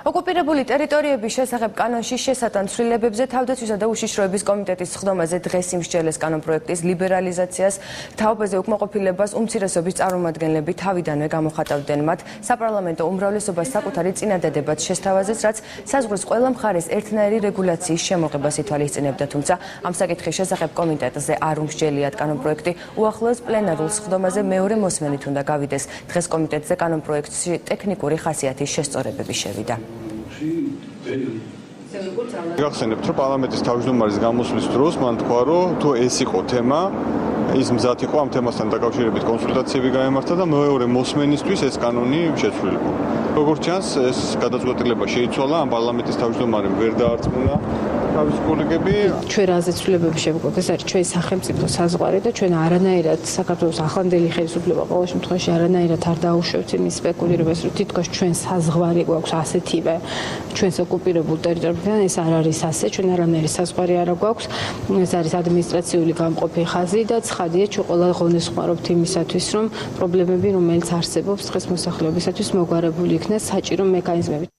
ოკუპირებული ტერიტორიების შესახებ კანონში შესატან ცვლილებებზე თავდაცვისა და უშიშროების კომიტეტის სხდომაზე დღეს იმსჯელეს კანონპროექტის ლიბერალიზაციას, თაობაზე უკმაყოფილებას უმცირესობის წარმომადგენლები თავიდანვე გამოხატავდნენ მათ საპარლამენტო უმრავლესობას საკუთარი წინადადებაც შესთავაზეს, რაც საზღვრის ყველა მხარეს ერთნაირი რეგულაციის შემოღებას ითვალისწინებდა, თუმცა ამ საკითხის შესახებ კომიტეტზე არ უმსჯელიათ კანონპროექტი უახლოეს პლენარულ სხდომაზე მეორე მოსმენით უნდა გავიდეს. დღეს კომიტეტზე კანონპროექტში ტექნიკური ხასიათის შესწორებები შევიდა. გახსენებთ, რომ პარლამენტის თავმჯდომარის გამოსვლის დროს მან თქვა, რომ თუ ეს იყო თემა, ის მზად იყო ამ თემასთან დაკავშირებით კონსულტაციები გაემართა და მეორე მოსმენისთვის ეს კანონი შეცვლილიყო. როგორც ჩანს, ეს გადაწყვეტილება შეიცვალა, ამ პარლამენტის თავმჯდომარემ ვერ დაარწმუნა თავის კოლეგები. ჩვენ რაზე ცვლილებები შევგვაქვს, ეს არის ჩვენი სახელმწიფო საზღვარი და ჩვენ არანაირად საქართველოს ახლანდელი ხელისუფლება ყოველ შემთხვევაში არანაირად არ დაუშვებთ იმის სპეკულირებას, რომ თითქოს ჩვენ საზღვარი გვაქვს ასეთივე ჩვენს ოკუპირებულ ტერიტორიებთან, ეს არ არის ასე, ჩვენ არანაირი საზღვარი არ გვაქვს, ეს არის ადმინისტრაციული გამყოფი ხაზი და ცხადია, ჩვენ ყველა ღონესხმარობთ იმისათვის, რომ პრობლემები, რომელიც არსებობს დღეს მოსახლეობისათვის მოგვარებული იქნას საჭირო მექანიზმებით.